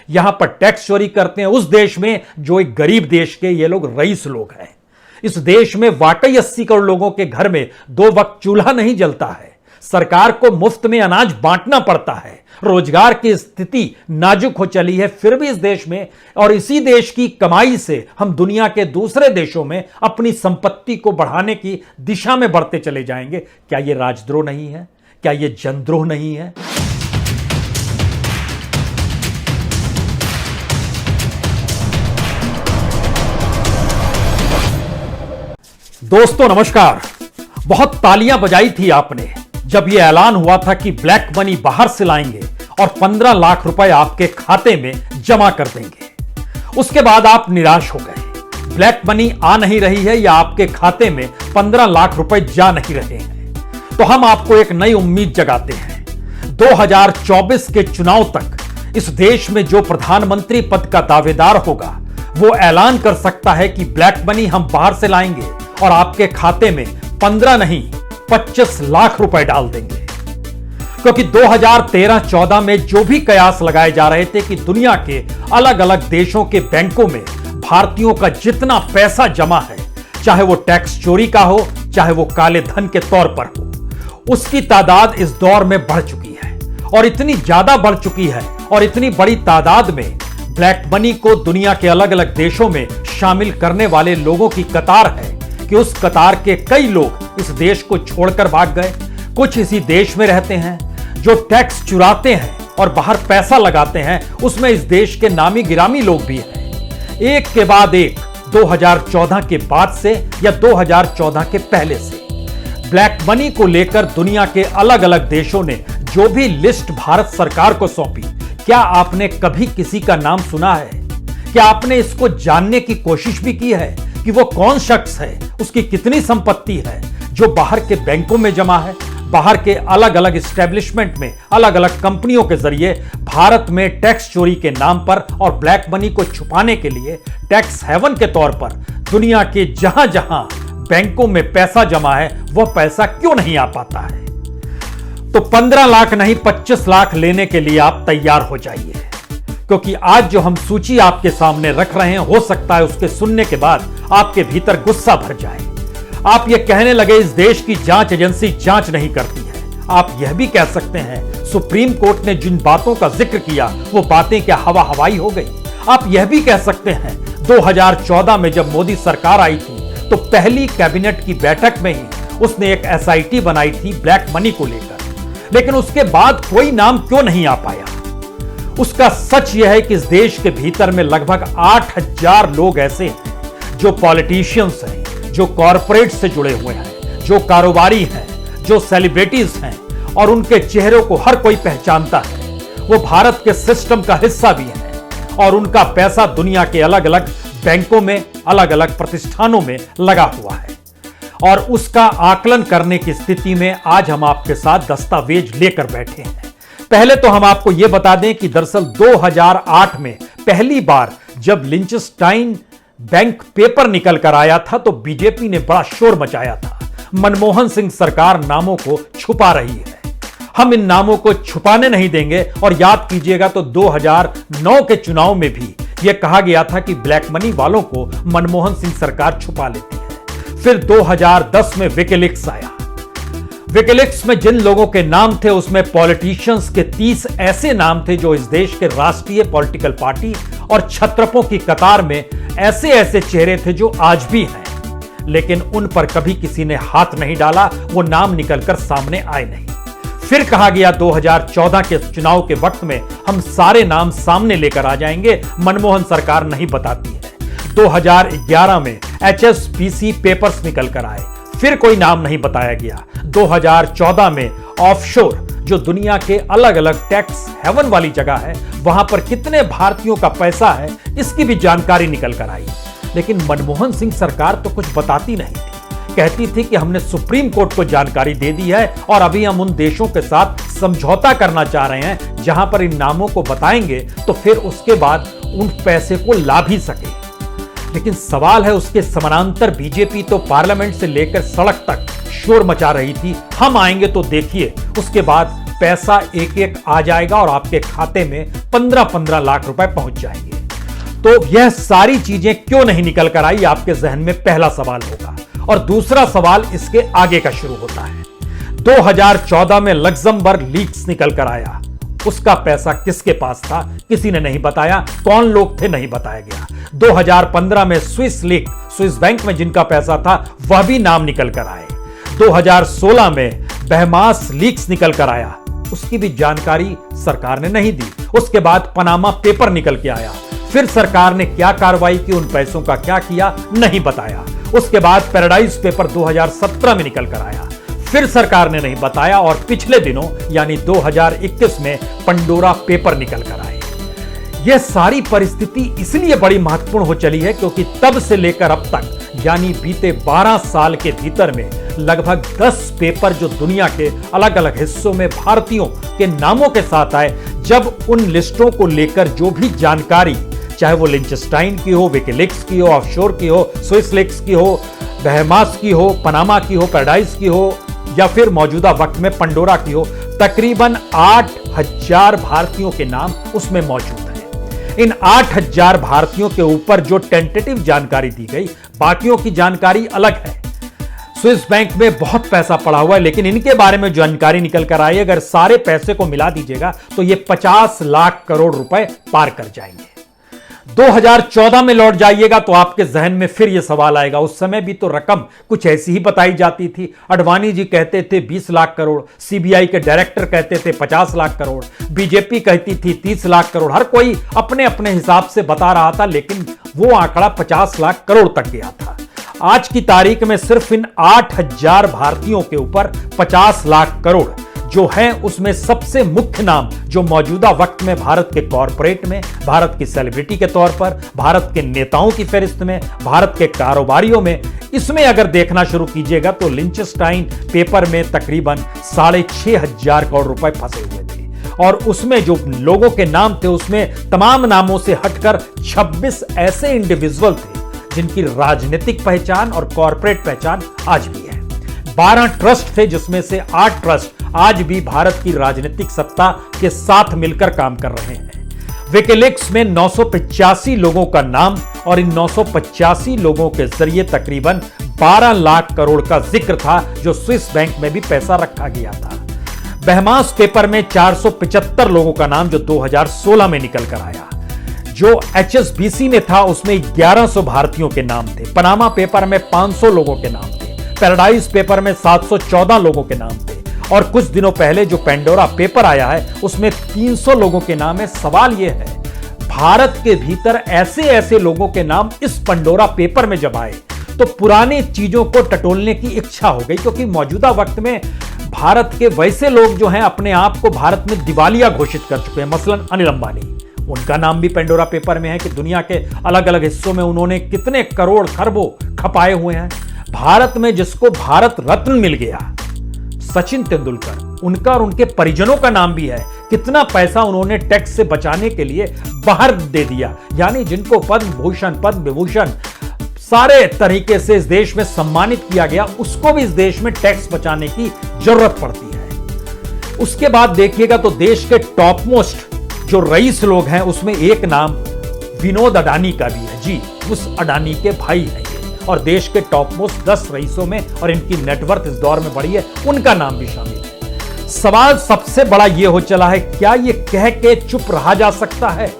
यहां पर टैक्स चोरी करते हैं उस देश में जो एक गरीब देश के ये लोग रईस लोग हैं। इस देश में वाकई 80 करोड़ लोगों के घर में 2 वक्त चूल्हा नहीं जलता है। सरकार को मुफ्त में अनाज बांटना पड़ता है। रोजगार की स्थिति नाजुक हो चली है, फिर भी इस देश में और इसी देश की कमाई से हम दुनिया के दूसरे देशों में अपनी संपत्ति को बढ़ाने की दिशा में बढ़ते चले जाएंगे। क्या यह राजद्रोह नहीं है? क्या यह जनद्रोह नहीं है? दोस्तों नमस्कार। बहुत तालियां बजाई थी आपने जब यह ऐलान हुआ था कि ब्लैक मनी बाहर से लाएंगे और 15 लाख रुपए आपके खाते में जमा कर देंगे। उसके बाद आप निराश हो गए। ब्लैक मनी आ नहीं रही है या आपके खाते में 15 लाख रुपए जा नहीं रहे हैं। तो हम आपको एक नई उम्मीद जगाते हैं। 2024 के चुनाव तक इस देश में जो प्रधानमंत्री पद का दावेदार होगा वो ऐलान कर सकता है कि ब्लैक मनी हम बाहर से लाएंगे और आपके खाते में 15 नहीं 25 लाख रुपए डाल देंगे। क्योंकि 2013-14 में जो भी कयास लगाए जा रहे थे कि दुनिया के अलग अलग देशों के बैंकों में भारतीयों का जितना पैसा जमा है, चाहे वो टैक्स चोरी का हो, चाहे वो काले धन के तौर पर हो, उसकी तादाद इस दौर में बढ़ चुकी है और इतनी ज्यादा बढ़ चुकी है और इतनी बड़ी तादाद में ब्लैक मनी को दुनिया के अलग अलग देशों में शामिल करने वाले लोगों की कतार है कि उस कतार के कई लोग इस देश को छोड़कर भाग गए। कुछ इसी देश में रहते हैं। जो टैक्स चुराते हैं और बाहर पैसा लगाते हैं उसमें इस देश के नामी गिरामी लोग भी हैं। एक के बाद एक 2014 के बाद से या 2014 के पहले से ब्लैक मनी को लेकर दुनिया के अलग अलग देशों ने जो भी लिस्ट भारत सरकार को सौंपी, क्या आपने कभी किसी का नाम सुना है? क्या आपने इसको जानने की कोशिश भी की है कि वो कौन शख्स है, उसकी कितनी संपत्ति है जो बाहर के बैंकों में जमा है, बाहर के अलग अलग एस्टेब्लिशमेंट में अलग अलग कंपनियों के जरिए भारत में टैक्स चोरी के नाम पर और ब्लैक मनी को छुपाने के लिए टैक्स हेवन के तौर पर दुनिया के जहां जहां बैंकों में पैसा जमा है वह पैसा क्यों नहीं आ पाता है? तो 15 लाख नहीं 25 लाख लेने के लिए आप तैयार हो जाइए, क्योंकि आज जो हम सूची आपके सामने रख रहे हैं हो सकता है उसके सुनने के बाद आपके भीतर गुस्सा भर जाए। आप ये कहने लगे इस देश की जांच एजेंसी जांच नहीं करती है। आप यह भी कह सकते हैं सुप्रीम कोर्ट ने जिन बातों का जिक्र किया वो बातें क्या हवा हवाई हो गई। आप यह भी कह सकते हैं 2014 में जब मोदी सरकार आई थी तो पहली कैबिनेट की बैठक में ही उसने एक SIT बनाई थी ब्लैक मनी को लेकर, लेकिन उसके बाद कोई नाम क्यों नहीं आ पाया? उसका सच यह है कि इस देश के भीतर में लगभग 8000 लोग ऐसे हैं जो पॉलिटिशियंस हैं, जो कॉरपोरेट से जुड़े हुए हैं, जो कारोबारी हैं, जो सेलिब्रिटीज हैं और उनके चेहरों को हर कोई पहचानता है। वो भारत के सिस्टम का हिस्सा भी हैं और उनका पैसा दुनिया के अलग अलग बैंकों में अलग अलग प्रतिष्ठानों में लगा हुआ है। और उसका आकलन करने की स्थिति में आज हम आपके साथ दस्तावेज लेकर बैठे हैं। पहले तो हम आपको यह बता दें कि दरअसल 2008 में पहली बार जब लिंचस्टाइन बैंक पेपर निकल कर आया था तो बीजेपी ने बड़ा शोर मचाया था। मनमोहन सिंह सरकार नामों को छुपा रही है। हम इन नामों को छुपाने नहीं देंगे। और याद कीजिएगा तो 2009 के चुनाव में भी यह कहा गया था कि ब्लैक मनी वालों को मनमोहन सिंह सरकार छुपा लेती है। फिर 2010 में विकिलीक्स आया। विकिलीक्स में जिन लोगों के नाम थे उसमें पॉलिटिशियंस के 30 ऐसे नाम थे जो इस देश के राष्ट्रीय पॉलिटिकल पार्टी और छत्रपों की कतार में ऐसे ऐसे चेहरे थे जो आज भी हैं, लेकिन उन पर कभी किसी ने हाथ नहीं डाला, वो नाम निकलकर सामने आए नहीं। फिर कहा गया 2014 के चुनाव के वक्त में हम सारे नाम सामने लेकर आ जाएंगे, मनमोहन सरकार नहीं बताती है। 2011 में HSBC पेपर्स निकल कर आए, फिर कोई नाम नहीं बताया गया। 2014 में ऑफशोर, जो दुनिया के अलग अलग टैक्स हेवन वाली जगह है, वहां पर कितने भारतीयों का पैसा है इसकी भी जानकारी निकल कर आई। लेकिन मनमोहन सिंह सरकार तो कुछ बताती नहीं थी। कहती थी कि हमने सुप्रीम कोर्ट को जानकारी दे दी है और अभी हम उन देशों के साथ समझौता करना चाह रहे हैं जहां पर इन नामों को बताएंगे तो फिर उसके बाद उन पैसे को ला भी सके। लेकिन सवाल है उसके समानांतर बीजेपी तो पार्लियामेंट से लेकर सड़क तक शोर मचा रही थी, हम आएंगे तो देखिए उसके बाद पैसा एक एक आ जाएगा और आपके खाते में 15-15 लाख रुपए पहुंच जाएंगे। तो यह सारी चीजें क्यों नहीं निकल कर आई, आपके जहन में पहला सवाल होगा। और दूसरा सवाल इसके आगे का शुरू होता है। 2014 में लग्जमबर्ग लीक्स निकल कर आया, उसका पैसा किसके पास था, किसी ने नहीं बताया। कौन लोग थे, नहीं बताया गया। 2015 में स्विस लीक, स्विस बैंक में जिनका पैसा था वह भी नाम निकल कर आए। 2016 में बहमास लीक्स निकल कर आया, उसकी भी जानकारी सरकार ने नहीं दी। उसके बाद पनामा पेपर निकल के आया, फिर सरकार ने क्या कार्रवाई की, उन पैसों का क्या किया, नहीं बताया। उसके बाद पैराडाइज पेपर 2017 में निकल कर आया, फिर सरकार ने नहीं बताया। और पिछले दिनों यानी 2021 में पंडोरा पेपर निकल कर आए। यह सारी परिस्थिति इसलिए बड़ी महत्वपूर्ण हो चली है क्योंकि तब से लेकर अब तक यानी बीते 12 साल के भीतर में लगभग 10 पेपर जो दुनिया के अलग अलग हिस्सों में भारतीयों के नामों के साथ आए, जब उन लिस्टों को लेकर जो भी जानकारी, चाहे वो लिंचस्टाइन की हो, विकिलीक्स की हो, ऑफशोर की हो, स्विस लीक्स की हो, बहमास की हो, पनामा की हो, पैराडाइज की हो, या फिर मौजूदा वक्त में पंडोरा की हो, तकरीबन 8000 भारतीयों के नाम उसमें मौजूद हैं। इन 8000 भारतीयों के ऊपर जो टेंटेटिव जानकारी दी गई, बाकियों की जानकारी अलग है। स्विस बैंक में बहुत पैसा पड़ा हुआ है, लेकिन इनके बारे में जानकारी निकल कर आई, अगर सारे पैसे को मिला दीजिएगा तो ये 50 लाख करोड़ रुपए पार कर जाएंगे। 2014 में लौट जाइएगा तो आपके जहन में फिर यह सवाल आएगा, उस समय भी तो रकम कुछ ऐसी ही बताई जाती थी। अडवाणी जी कहते थे 20 लाख करोड़, सीबीआई के डायरेक्टर कहते थे 50 लाख करोड़, बीजेपी कहती थी 30 लाख करोड़, हर कोई अपने अपने हिसाब से बता रहा था, लेकिन वो आंकड़ा 50 लाख करोड़ तक गया था। आज की तारीख में सिर्फ इन 8000 भारतीयों के ऊपर 50 लाख करोड़ जो है, उसमें सबसे मुख्य नाम जो मौजूदा वक्त में भारत के कॉरपोरेट में, भारत की सेलिब्रिटी के तौर पर, भारत के नेताओं की फहरिस्त में, भारत के कारोबारियों में, इसमें अगर देखना शुरू कीजिएगा तो लिंचस्टाइन पेपर में तकरीबन 6500 करोड़ रुपए फंसे हुए थे। और उसमें जो लोगों के नाम थे, उसमें तमाम नामों से हटकर 26 ऐसे इंडिविजुअल थे जिनकी राजनीतिक पहचान और कॉरपोरेट पहचान आज भी है। 12 ट्रस्ट थे जिसमें से 8 ट्रस्ट आज भी भारत की राजनीतिक सत्ता के साथ मिलकर काम कर रहे हैं। विकिलीक्स में 985 लोगों का नाम और इन 985 लोगों के जरिए तकरीबन 12 लाख करोड़ का जिक्र था, जो स्विस बैंक में भी पैसा रखा गया था। बहमास पेपर में 475 लोगों का नाम जो 2016 में निकल कर आया। जो एचएसबीसी में था उसमें 1100 भारतीयों के नाम थे। पनामा पेपर में 500 लोगों के नाम थे। पैराडाइज पेपर में 714 लोगों के नाम थे। और कुछ दिनों पहले जो पेंडोरा पेपर आया है उसमें 300 लोगों के नाम है। सवाल यह है, भारत के भीतर ऐसे ऐसे लोगों के नाम इस पेंडोरा पेपर में जब आए तो पुरानी चीजों को टटोलने की इच्छा हो गई, क्योंकि मौजूदा वक्त में भारत के वैसे लोग जो हैं अपने आप को भारत में दिवालिया घोषित कर चुके हैं। मसलन अनिल अंबानी, उनका नाम भी पेंडोरा पेपर में है कि दुनिया के अलग अलग हिस्सों में उन्होंने कितने करोड़ खरबों खपाए हुए हैं। भारत में जिसको भारत रत्न मिल गया, सचिन तेंदुलकर, उनका और उनके परिजनों का नाम भी है। कितना पैसा उन्होंने टैक्स से बचाने के लिए बाहर दे दिया, यानी जिनको पद्म भूषण, पद्म विभूषण सारे तरीके से इस देश में सम्मानित किया गया, उसको भी इस देश में टैक्स बचाने की जरूरत पड़ती है। उसके बाद देखिएगा तो देश के टॉप मोस्ट जो रईस लोग हैं उसमें एक नाम विनोद अडानी का भी है। जी, उस अडानी के भाई हैं ये, और देश के टॉप मोस्ट 10 रईसों में, और इनकी नेटवर्थ इस दौर में बढ़ी है, उनका नाम भी शामिल है। सवाल सबसे बड़ा यह हो चला है, क्या यह कह के चुप रहा जा सकता है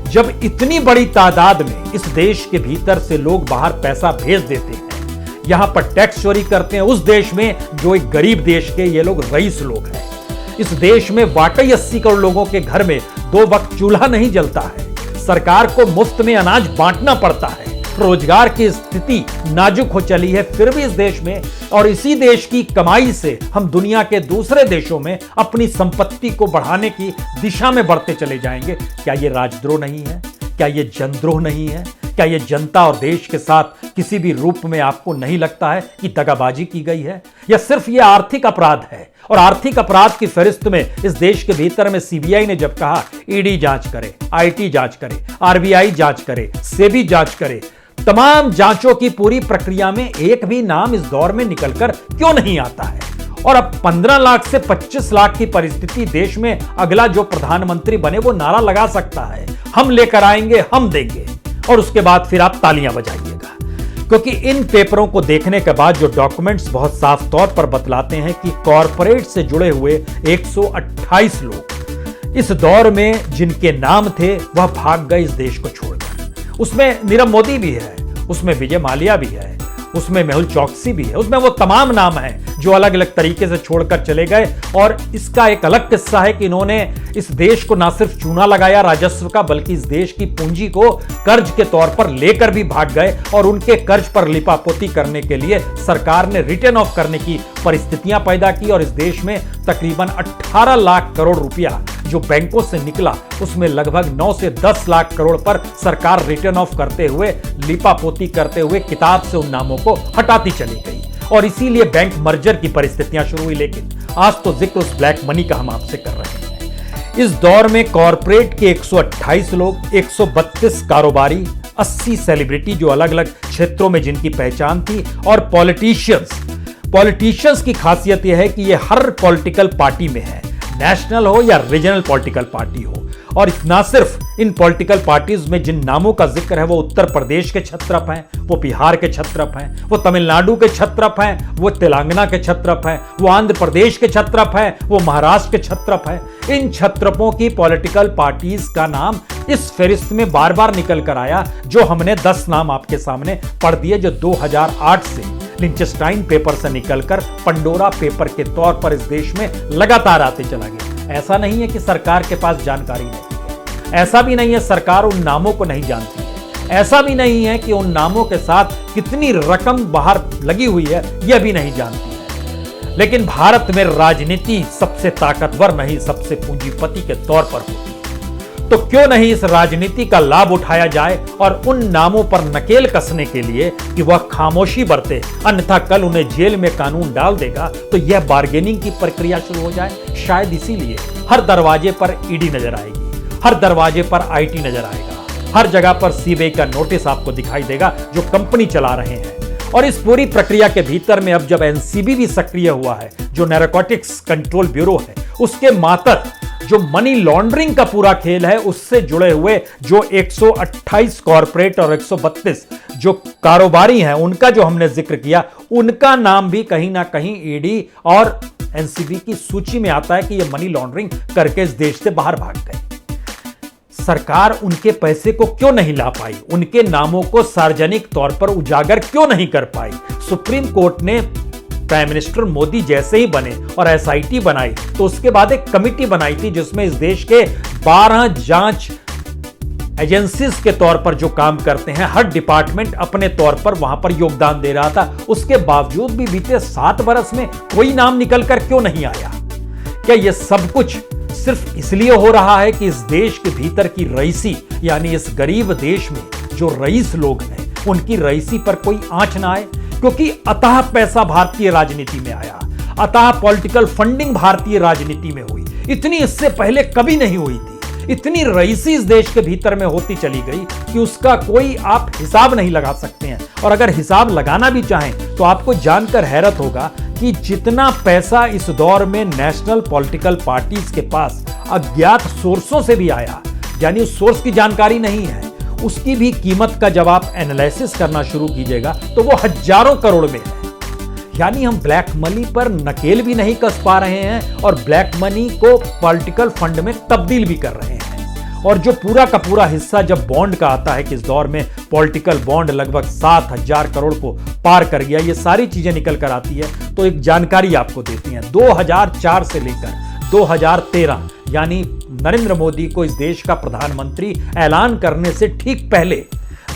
जब इतनी बड़ी तादाद में इस देश के भीतर से लोग बाहर पैसा भेज देते हैं, यहां पर टैक्स चोरी करते हैं, उस देश में जो एक गरीब देश के ये लोग रईस लोग हैं। इस देश में वाकई 80 करोड़ लोगों के घर में 2 वक्त चूल्हा नहीं जलता है, सरकार को मुफ्त में अनाज बांटना पड़ता है, रोजगार की स्थिति नाजुक हो चली है, फिर भी इस देश में और इसी देश की कमाई से हम दुनिया के दूसरे देशों में अपनी संपत्ति को बढ़ाने की दिशा में बढ़ते चले जाएंगे। क्या यह राजद्रोह नहीं है? क्या यह जनद्रोह नहीं है? क्या यह जनता और देश के साथ किसी भी रूप में आपको नहीं लगता है कि दगाबाजी की गई है? या सिर्फ यह आर्थिक अपराध है? और आर्थिक अपराध की फहरिस्त में इस देश के भीतर में सीबीआई ने जब कहा ईडी जांच करे, आईटी जांच करे, आरबीआई जांच करे, सेबी जांच करे, तमाम जांचों की पूरी प्रक्रिया में एक भी नाम इस दौर में निकलकर क्यों नहीं आता है? और अब 15 लाख से 25 लाख की परिस्थिति देश में अगला जो प्रधानमंत्री बने वो नारा लगा सकता है, हम लेकर आएंगे, हम देंगे, और उसके बाद फिर आप तालियां बजाइएगा। क्योंकि इन पेपरों को देखने के बाद जो डॉक्यूमेंट्स बहुत साफ तौर पर बतलाते हैं कि कॉरपोरेट से जुड़े हुए 128 लोग इस दौर में जिनके नाम थे वह भाग गए इस देश को छोड़कर। उसमें नीरव मोदी भी है, उसमें विजय माल्या भी है, उसमें मेहुल चौकसी भी है, उसमें वो तमाम नाम हैं जो अलग अलग तरीके से छोड़कर चले गए। और इसका एक अलग किस्सा है कि इन्होंने इस देश को ना सिर्फ चूना लगाया राजस्व का, बल्कि इस देश की पूंजी को कर्ज के तौर पर लेकर भी भाग गए और उनके कर्ज पर लिपापोती करने के लिए सरकार ने रिटर्न ऑफ करने की परिस्थितियां पैदा की। और इस देश में तकरीबन 18 लाख करोड़ रुपया जो बैंकों से निकला, उसमें लगभग 9 से 10 लाख करोड़ पर सरकार रिटर्न ऑफ करते हुए, लिपापोती करते हुए किताब से उन नामों को हटाती चली गई। और इसीलिए बैंक मर्जर की परिस्थितियां शुरू हुई। लेकिन आज तो जिक्र उस ब्लैक मनी का हम आपसे कर रहे हैं। इस दौर में कॉरपोरेट के 128 लोग, 132 कारोबारी, 80 सेलिब्रिटी जो अलग अलग क्षेत्रों में जिनकी पहचान थी, और पॉलिटिशियंस की खासियत यह है कि ये हर पॉलिटिकल पार्टी में है, नेशनल हो या रीजनल पॉलिटिकल पार्टी हो। और ना सिर्फ इन पॉलिटिकल पार्टीज में जिन नामों का जिक्र है वो उत्तर प्रदेश के छत्रप हैं, वो बिहार के छत्रप हैं, वो तमिलनाडु के छत्रप हैं, वो तेलंगाना के छत्रप हैं, वो आंध्र प्रदेश के छत्रप हैं, वो महाराष्ट्र के छत्रप हैं। इन छत्रपों की पॉलिटिकल पार्टीज का नाम इस फहरिस्त में बार बार निकल कर आया, जो हमने 10 नाम आपके सामने पढ़ दिए, जो 2008 से लिंचेस्टाइन पेपर से निकलकर पंडोरा पेपर के तौर पर इस देश में लगातार आते चला गया। ऐसा नहीं है कि सरकार के पास जानकारी नहीं है, ऐसा भी नहीं है सरकार उन नामों को नहीं जानती है, ऐसा भी नहीं है कि उन नामों के साथ कितनी रकम बाहर लगी हुई है यह भी नहीं जानती है। लेकिन भारत में राजनीति सबसे ताकतवर नहीं, सबसे पूंजीपति के तौर पर होती है। तो क्यों नहीं इस राजनीति का लाभ उठाया जाए और उन नामों पर नकेल कसने के लिए कि वह खामोशी बरते, अन्यथा कल उन्हें जेल में कानून डाल देगा, तो यह बार्गेनिंग की प्रक्रिया शुरू हो जाए। शायद इसीलिए हर दरवाजे पर ईडी नजर आएगी, हर दरवाजे पर आईटी नजर आएगा, हर जगह पर सीबीआई का नोटिस आपको दिखाई देगा जो कंपनी चला रहे हैं। और इस पूरी प्रक्रिया के भीतर में अब जब एनसीबी भी सक्रिय हुआ है, जो नैर्कोटिक्स कंट्रोल ब्यूरो है, उसके मातहत जो मनी लॉन्ड्रिंग का पूरा खेल है, उससे जुड़े हुए जो 128 कॉर्पोरेट और 132 जो कारोबारी हैं, उनका जो हमने जिक्र किया, उनका नाम भी कहीं ना कहीं ईडी और एनसीबी की सूची में आता है कि ये मनी लॉन्ड्रिंग करके इस देश से बाहर भाग गए। सरकार उनके पैसे को क्यों नहीं ला पाई, उनके नामों को सार्वजनिक तौर पर उजागर क्यों नहीं कर पाई? सुप्रीम कोर्ट ने प्राइम मिनिस्टर मोदी जैसे ही बने और एसआईटी बनाई, तो उसके बाद एक कमिटी बनाई थी जिसमें इस देश के 12 जांच एजेंसीज के तौर पर जो काम करते हैं, हर डिपार्टमेंट अपने तौर पर वहां पर योगदान दे रहा था। उसके बावजूद भी बीते 7 बरस में कोई नाम निकलकर क्यों नहीं आया? क्या यह सब कुछ सिर्फ इसलिए हो रहा है कि इस देश के भीतर की रईसी, यानी इस गरीब देश में जो रईस लोग हैं, उनकी रईसी पर कोई आंच ना आए? क्योंकि अतः पैसा भारतीय राजनीति में आया, अतः पॉलिटिकल फंडिंग भारतीय राजनीति में हुई, इतनी इससे पहले कभी नहीं हुई थी। इतनी रईसी इस देश के भीतर में होती चली गई कि उसका कोई आप हिसाब नहीं लगा सकते हैं। और अगर हिसाब लगाना भी चाहें तो आपको जानकर हैरत होगा कि जितना पैसा इस दौर में नेशनल पॉलिटिकल पार्टीज के पास अज्ञात सोर्सों से भी आया, यानी उस सोर्स की जानकारी नहीं है, उसकी भी कीमत का जब आप एनालिसिस करना शुरू कीजिएगा तो वो हजारों करोड़ में है। यानी हम ब्लैक मनी पर नकेल भी नहीं कस पा रहे हैं और ब्लैक मनी को पॉलिटिकल फंड में तब्दील भी कर रहे हैं। और जो पूरा का पूरा हिस्सा जब बॉन्ड का आता है कि इस दौर में पॉलिटिकल बॉन्ड लगभग 7,000 करोड़ को पार कर गया, ये सारी चीजें निकल कर आती है। तो एक जानकारी आपको देती हैं, 2004 से लेकर 2013, यानी नरेंद्र मोदी को इस देश का प्रधानमंत्री ऐलान करने से ठीक पहले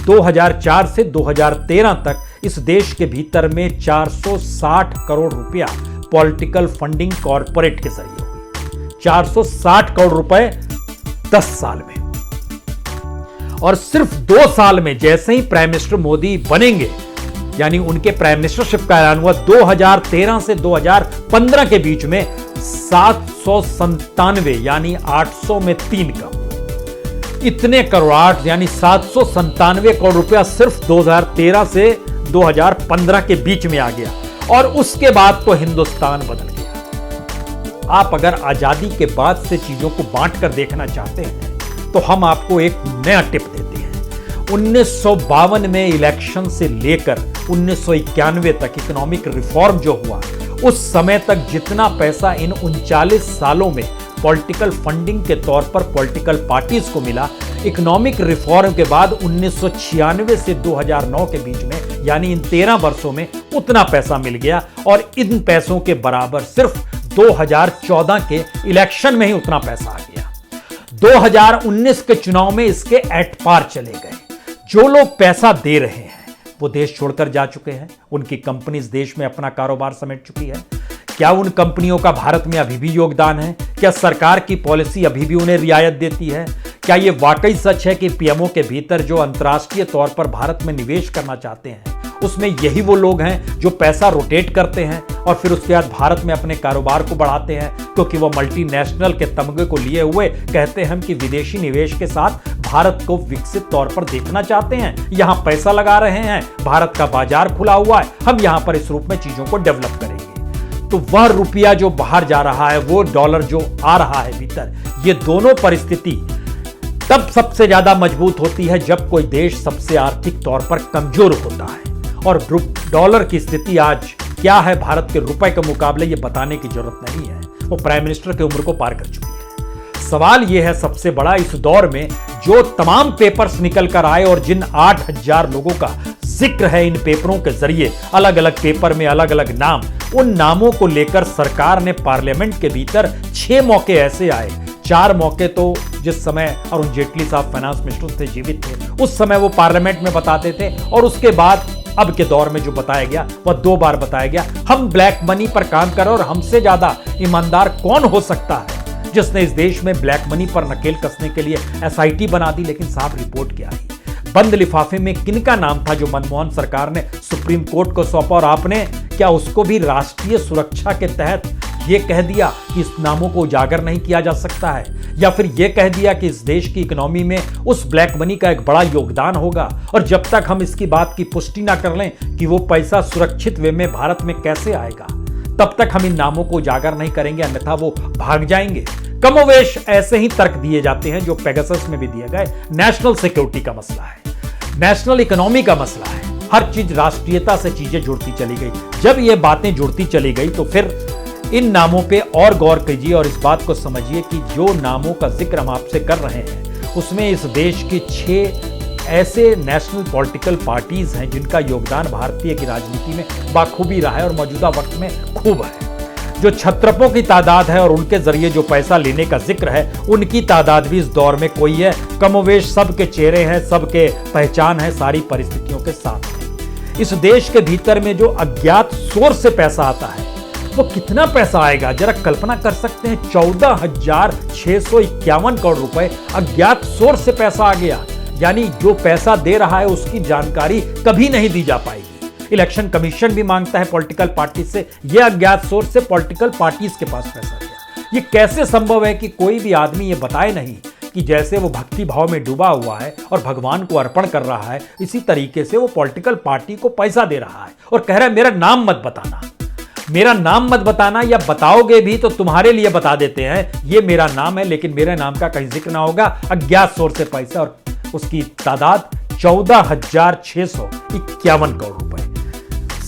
2004 से 2013 तक इस देश के भीतर में 460 करोड़ रुपया पॉलिटिकल फंडिंग कॉर्पोरेट के जरिए हुई। 460 करोड़ रुपए 10 साल में। और सिर्फ 2 साल में जैसे ही प्राइम मिनिस्टर मोदी बनेंगे, यानी उनके प्राइम मिनिस्टरशिप का ऐलान हुआ 2013 से 2015 के बीच में 797, यानी 800 में 3 कम, इतने करोड़, यानी 797 करोड़ रुपया सिर्फ 2013 से 2015 के बीच में आ गया। और उसके बाद तो हिंदुस्तान बदल गया। आप अगर आजादी के बाद से चीजों को बांट कर देखना चाहते हैं तो हम आपको एक नया टिप देते हैं। 1952 में इलेक्शन से लेकर 1991 तक इकोनॉमिक रिफॉर्म जो हुआ, उस समय तक जितना पैसा इन 39 सालों में पॉलिटिकल फंडिंग के तौर पर पॉलिटिकल पार्टीज को मिला, इकोनॉमिक रिफॉर्म के बाद 1996 से 2009 के बीच में, यानी इन 13 वर्षों में उतना पैसा मिल गया। और इन पैसों के बराबर सिर्फ 2014 के इलेक्शन में ही उतना पैसा आ गया। 2019 के चुनाव में इसके एट पार चले गए। जो लोग पैसा दे रहे हैं वो देश छोड़कर जा चुके हैं, उनकी कंपनीज देश में अपना कारोबार समेट चुकी है। क्या उन कंपनियों का भारत में अभी भी योगदान है? क्या सरकार की पॉलिसी अभी भी उन्हें रियायत देती है? क्या यह वाकई सच है कि पीएमओ के भीतर जो अंतर्राष्ट्रीय तौर पर भारत में निवेश करना चाहते हैं उसमें यही वो लोग हैं जो पैसा रोटेट करते हैं और फिर उसके बाद भारत में अपने कारोबार को बढ़ाते हैं, क्योंकि वो मल्टीनेशनल के तमगे को लिए हुए कहते हैं कि विदेशी निवेश के साथ भारत को विकसित तौर पर देखना चाहते हैं, यहां पैसा लगा रहे हैं, भारत का बाजार खुला हुआ है, हम यहां पर इस रूप में चीजों को डेवलप करेंगे। तो वह रुपया जो बाहर जा रहा है, वो डॉलर जो आ रहा है भीतर, ये दोनों परिस्थिति तब सबसे ज्यादा मजबूत होती है जब कोई देश सबसे आर्थिक तौर पर कमजोर होता है। और डॉलर की स्थिति आज क्या है भारत के रुपए के मुकाबले, ये बताने की जरूरत नहीं है, वो प्राइम मिनिस्टर की उम्र को पार कर चुकी है। सवाल यह है सबसे बड़ा इस दौर में, जो तमाम पेपर्स निकल कर आए और जिन 8000 लोगों का जिक्र है इन पेपरों के जरिए, अलग अलग पेपर में अलग अलग नाम, उन नामों को लेकर सरकार ने पार्लियामेंट के भीतर 6 मौके ऐसे आए, 4 मौके तो जिस समय अरुण जेटली साहब फाइनेंस मिनिस्टर थे, जीवित थे, उस समय वो पार्लियामेंट में बताते थे, और उसके बाद अब के दौर में जो बताया गया वह 2 बार बताया गया। हम ब्लैक मनी पर काम कर रहे हैं और हमसे ज्यादा ईमानदार कौन हो सकता है जिसने इस देश में ब्लैक मनी पर नकेल कसने के लिए एसआईटी बना दी। लेकिन साहब, रिपोर्ट क्या आई? बंद लिफाफे में किनका नाम था जो मनमोहन सरकार ने सुप्रीम कोर्ट को सौंपा, और आपने क्या उसको भी राष्ट्रीय सुरक्षा के तहत यह कह दिया कि इस नामों को उजागर नहीं किया जा सकता है, या फिर यह कह दिया कि इस देश की इकोनॉमी में उस ब्लैक मनी का एक बड़ा योगदान होगा, और जब तक हम इसकी बात की पुष्टि ना कर लें कि वो पैसा सुरक्षित वे में भारत में कैसे आएगा, तब तक हम इन नामों को उजागर नहीं करेंगे, अन्यथा वो भाग जाएंगे। कमोवेश ऐसे ही तर्क दिए जाते हैं जो पेगासस में भी दिए गए। नेशनल सिक्योरिटी का मसला है, नेशनल इकोनॉमी का मसला है, हर चीज राष्ट्रीयता से चीजें जुड़ती चली गई। जब ये बातें जुड़ती चली गई तो फिर इन नामों पे और गौर कीजिए और इस बात को समझिए कि जो नामों का जिक्र हम आपसे कर रहे हैं उसमें इस देश की 6 ऐसे नेशनल पॉलिटिकल पार्टीज हैं जिनका योगदान भारतीय की राजनीति में बाखूबी रहा है और मौजूदा वक्त में खूब है। जो छत्रपों की तादाद है और उनके जरिए जो पैसा लेने का जिक्र है, उनकी तादाद भी इस दौर में कोई है। कमोवेश सबके चेहरे हैं, सबके पहचान है, सारी परिस्थितियों के साथ है। इस देश के भीतर में जो अज्ञात सोर्स से पैसा आता है वो कितना पैसा आएगा, जरा कल्पना कर सकते हैं। 14,651 करोड़ रुपए अज्ञात सोर्स से पैसा आ गया, यानी जो पैसा दे रहा है उसकी जानकारी कभी नहीं दी जा पाएगी। इलेक्शन कमीशन भी मांगता है पॉलिटिकल पार्टी से, यह अज्ञात सोर्स से पॉलिटिकल पार्टीज के पास पैसा गया। ये कैसे संभव है कि कोई भी आदमी ये बताए नहीं कि जैसे वो भक्ति भाव में डूबा हुआ है और भगवान को अर्पण कर रहा है, इसी तरीके से वो पॉलिटिकल पार्टी को पैसा दे रहा है और कह रहा है मेरा नाम मत बताना, मेरा नाम मत बताना, या बताओगे भी तो तुम्हारे लिए बता देते हैं ये मेरा नाम है लेकिन मेरे नाम का कहीं जिक्र ना होगा। अज्ञात सोर्स से पैसा, और उसकी तादाद 14,651 करोड़ रुपए।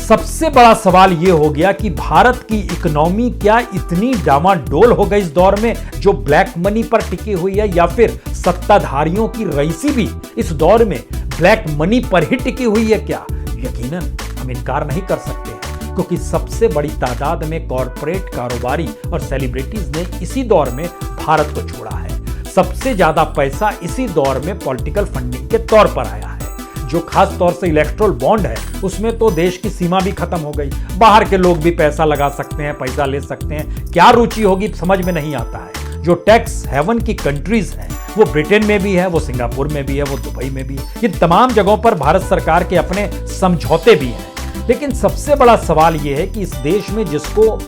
सबसे बड़ा सवाल यह हो गया कि भारत की इकोनॉमी क्या इतनी डामाडोल हो गई इस दौर में जो ब्लैक मनी पर टिकी हुई है, या फिर सत्ताधारियों की रईसी भी इस दौर में ब्लैक मनी पर ही टिकी हुई है क्या? यकीनन हम इनकार नहीं कर सकते हैं, क्योंकि सबसे बड़ी तादाद में कॉरपोरेट कारोबारी और सेलिब्रिटीज ने इसी दौर में भारत को छोड़ा है। सबसे ज्यादा पैसा इसी दौर में पॉलिटिकल फंडिंग के तौर पर आया है। जो खास तौर से इलेक्टोरल बॉन्ड है उसमें तो देश की सीमा भी खत्म हो गई, बाहर के लोग भी पैसा लगा सकते हैं, पैसा ले सकते हैं, क्या रुचि होगी समझ में नहीं आता है। जो टैक्स हेवन की कंट्रीज हैं वो ब्रिटेन में भी है, वो सिंगापुर में भी है, वो दुबई में भी है, ये तमाम जगहों पर भारत सरकार के अपने समझौते भी हैं। लेकिन सबसे बड़ा सवाल यह है कि इस देश में जिसको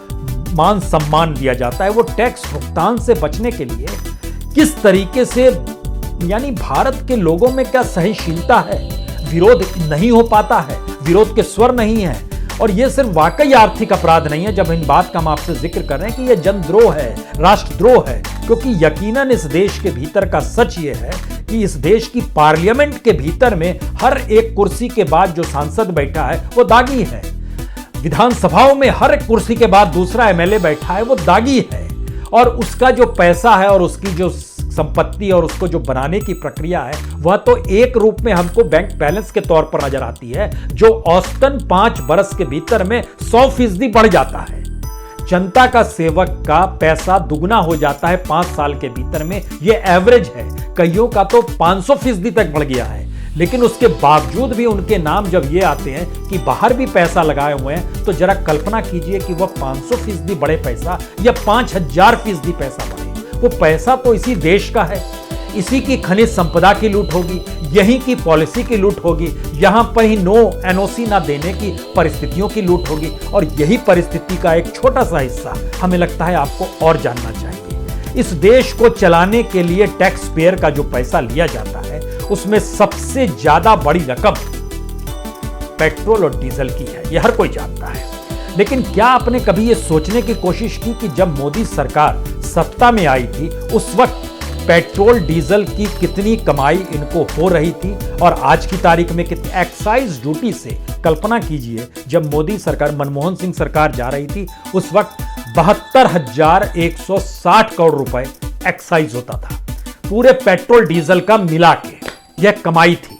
मान सम्मान दिया जाता है वो टैक्स भुगतान से बचने के लिए किस तरीके से, यानी भारत के लोगों में क्या सहनशीलता है, विरोध नहीं हो पाता है, विरोध के स्वर नहीं है, और यह सिर्फ वाकई आर्थिक अपराध नहीं है जब इन बात का हम आपसे जिक्र कर रहे हैं कि यह जनद्रोह है, राष्ट्रद्रोह है, क्योंकि यकीनन इस देश के भीतर का सच यह है कि इस देश की पार्लियामेंट के भीतर में हर एक कुर्सी के बाद जो सांसद बैठा है वो दागी है। विधानसभाओं में हर एक कुर्सी के बाद दूसरा एमएलए बैठा है वो दागी है, और उसका जो पैसा है और उसकी जो संपत्ति और उसको जो बनाने की प्रक्रिया है वह तो एक रूप में हमको बैंक बैलेंस के तौर पर नजर आती है, जो औसतन 5 बरस के भीतर में 100% बढ़ जाता है। जनता का सेवक का पैसा दुगना हो जाता है 5 साल के भीतर में, यह एवरेज है। कईयों का तो 500% तक बढ़ गया है, लेकिन उसके बावजूद भी उनके नाम जब ये आते हैं कि बाहर भी पैसा लगाए हुए हैं, तो जरा कल्पना कीजिए कि वह 500% बढ़े पैसा या 5000% पैसा बढ़े। वो पैसा तो इसी देश का है, इसी की खनिज संपदा की लूट होगी, यहीं की पॉलिसी की लूट होगी, यहां पर ही नो एनओसी ना देने की परिस्थितियों की लूट होगी, और यही परिस्थिति का एक छोटा सा हिस्सा हमें लगता है आपको और जानना चाहिए। इस देश को चलाने के लिए टैक्स पेयर का जो पैसा लिया जाता है उसमें सबसे ज्यादा बड़ी रकम पेट्रोल और डीजल की है, यह हर कोई जानता है। लेकिन क्या आपने कभी यह सोचने की कोशिश की कि जब मोदी सरकार सत्ता में आई थी उस वक्त पेट्रोल डीजल की कितनी कमाई इनको हो रही थी, और आज की तारीख में कितनी एक्साइज ड्यूटी से कल्पना कीजिए, जब मोदी सरकार, मनमोहन सिंह सरकार जा रही थी उस वक्त 72,160 करोड़ रुपए एक्साइज होता था पूरे पेट्रोल डीजल का मिला के, यह कमाई थी।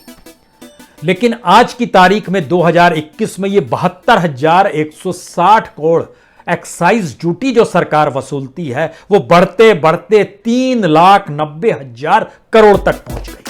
लेकिन आज की तारीख में 2021 में यह 72,160 करोड़ एक्साइज ड्यूटी जो सरकार वसूलती है वो बढ़ते बढ़ते 3,90,000 करोड़ तक पहुंच गई।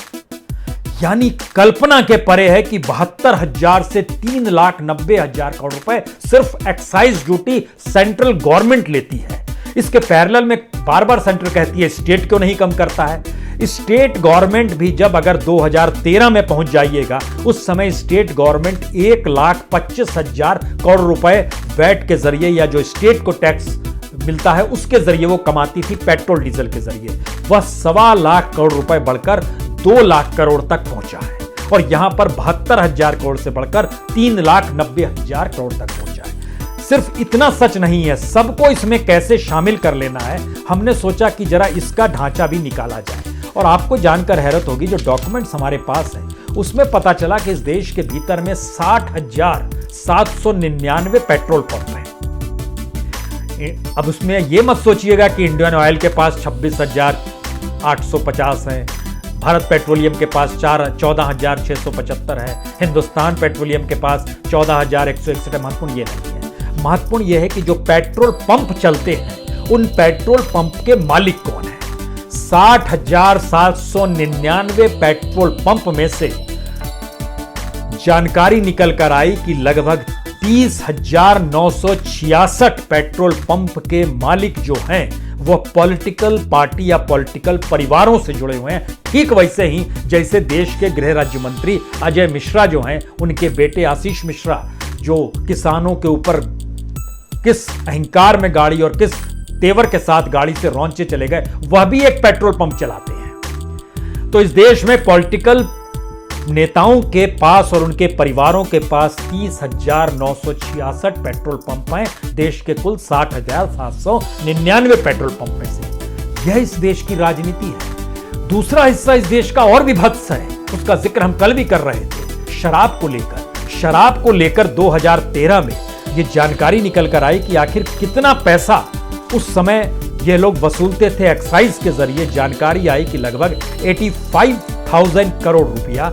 यानी कल्पना के परे है कि 72,000 से 3,90,000 करोड़ रुपए सिर्फ एक्साइज ड्यूटी सेंट्रल गवर्नमेंट लेती है। इसके पैरेलल में बार बार सेंटर कहती है स्टेट क्यों नहीं कम करता है। स्टेट गवर्नमेंट भी जब अगर 2013 में पहुंच जाइएगा, उस समय स्टेट गवर्नमेंट 1,25,000 करोड़ रुपए वैट के जरिए या जो स्टेट को टैक्स मिलता है उसके जरिए वो कमाती थी पेट्रोल डीजल के जरिए, वह 1.25 लाख करोड़ रुपए बढ़कर 2 लाख करोड़ तक पहुंचा है, और यहां पर 72,000 करोड़ से बढ़कर 3,90,000 करोड़ तक पहुंचा है। सिर्फ इतना सच नहीं है, सबको इसमें कैसे शामिल कर लेना है, हमने सोचा कि जरा इसका ढांचा भी निकाला जाए। और आपको जानकर हैरत होगी, जो डॉक्यूमेंट्स हमारे पास हैं उसमें पता चला कि इस देश के भीतर में 60,799 पेट्रोल पंप हैं। अब उसमें यह मत सोचिएगा कि इंडियन ऑयल के पास 26,850 हैं, भारत पेट्रोलियम के पास 14,675 है, हिंदुस्तान पेट्रोलियम के पास 14,161 है। महत्वपूर्ण यह नहीं है, महत्वपूर्ण यह है कि जो पेट्रोल पंप चलते हैं उन पेट्रोल पंप के मालिक कौन है। 60,799 पेट्रोल पंप में से जानकारी निकल कर आई कि लगभग 30,966 पेट्रोल पंप के मालिक जो हैं वह पॉलिटिकल पार्टी या पॉलिटिकल परिवारों से जुड़े हुए हैं। ठीक वैसे ही जैसे देश के गृह राज्य मंत्री अजय मिश्रा जो हैं, उनके बेटे आशीष मिश्रा जो किसानों के ऊपर किस अहंकार में गाड़ी और किस तेवर के साथ गाड़ी से रौंचे चले गए, वह भी एक पेट्रोल पंप चलाते हैं। तो इस देश में पॉलिटिकल नेताओं के पास और उनके परिवारों के पास 30,966 पेट्रोल पंप हैं देश के कुल 60,799 पेट्रोल पंप में से। यह इस देश की राजनीति है। दूसरा हिस्सा इस देश का और भी भत्स है, उसका जिक्र हम कल भी कर रहे थे, शराब को लेकर 2013 में यह जानकारी निकल कर आई कि आखिर कितना पैसा उस समय ये लोग वसूलते थे एक्साइज के जरिए। जानकारी आई कि लगभग 85,000 करोड़ रुपया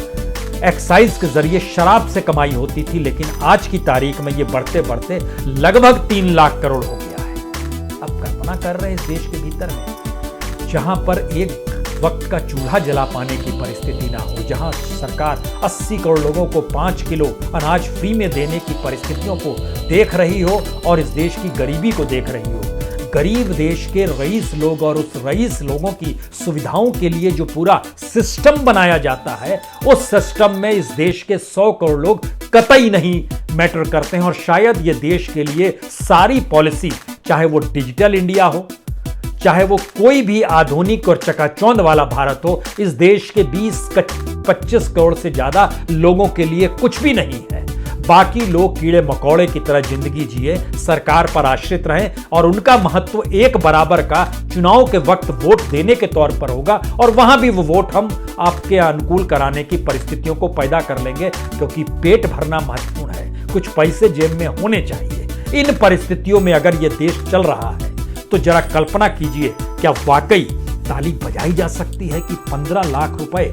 एक्साइज के जरिए शराब से कमाई होती थी, लेकिन आज की तारीख में ये बढ़ते बढ़ते लगभग 3 लाख करोड़ हो गया है। अब कल्पना कर रहे हैं इस देश के भीतर में, जहां पर एक वक्त का चूल्हा जला पाने की परिस्थिति ना हो, जहां सरकार 80 करोड़ लोगों को 5 किलो अनाज फ्री में देने की परिस्थितियों को देख रही हो और इस देश की गरीबी को देख रही हो। गरीब देश के रईस लोग और उस रईस लोगों की सुविधाओं के लिए जो पूरा सिस्टम बनाया जाता है, उस सिस्टम में इस देश के 100 करोड़ लोग कतई नहीं मैटर करते हैं। और शायद ये देश के लिए सारी पॉलिसी, चाहे वो डिजिटल इंडिया हो, चाहे वो कोई भी आधुनिक और चकाचौंध वाला भारत हो, इस देश के 20-25 करोड़ से ज्यादा लोगों के लिए कुछ भी नहीं है। बाकी लोग कीड़े मकोड़े की तरह जिंदगी जिए, सरकार पर आश्रित रहें और उनका महत्व एक बराबर का चुनाव के वक्त वोट देने के तौर पर होगा और वहां भी वो वोट हम आपके अनुकूल कराने की परिस्थितियों को पैदा कर लेंगे, क्योंकि पेट भरना महत्वपूर्ण है, कुछ पैसे जेब में होने चाहिए। इन परिस्थितियों में अगर यह देश चल रहा है तो जरा कल्पना कीजिए, क्या वाकई ताली बजाई जा सकती है कि 15 लाख रुपए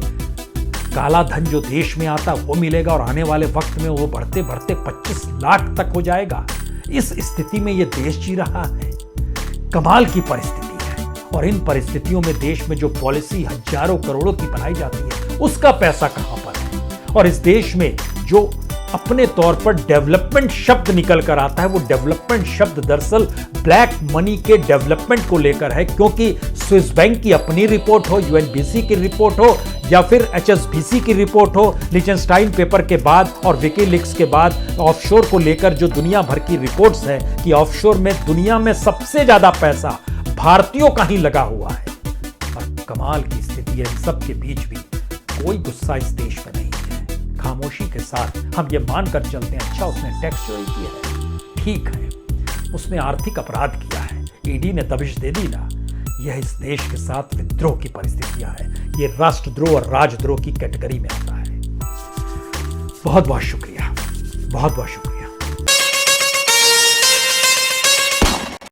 काला धन जो देश में आता वो मिलेगा और आने वाले वक्त में वो बढ़ते बढ़ते 25 लाख तक हो जाएगा। इस स्थिति में ये देश जी रहा है। कमाल की परिस्थिति है। और इन परिस्थितियों में देश में जो पॉलिसी हजारों करोड़ों की बनाई जाती है उसका पैसा कहां पर है? और इस देश में जो अपने तौर पर डेवलपमेंट शब्द निकल कर आता है, वो डेवलपमेंट शब्द दरअसल ब्लैक मनी के डेवलपमेंट को लेकर है, क्योंकि स्विस बैंक की अपनी रिपोर्ट हो, यूएनबीसी की रिपोर्ट हो या फिर एचएसबीसी की रिपोर्ट हो, लिचेनस्टाइन पेपर के बाद और विकीलीक्स के बाद ऑफशोर को लेकर जो दुनिया भर की रिपोर्ट्स हैं कि ऑफशोर में दुनिया में सबसे ज्यादा पैसा भारतीयों का ही लगा हुआ है। और कमाल की स्थिति है, इन सब के बीच भी कोई गुस्सा इस देश में नहीं है। खामोशी के साथ हम ये मानकर चलते हैं, अच्छा उसने टैक्स चोरी की है, ठीक है, उसने आर्थिक अपराध किया है, ईडी ने दबिश दे दी ना। यह इस देश के साथ विद्रोह की परिस्थितियां हैं, ये राष्ट्रद्रोह और राजद्रोह की कैटेगरी में आता है। बहुत बहुत शुक्रिया, बहुत बहुत शुक्रिया।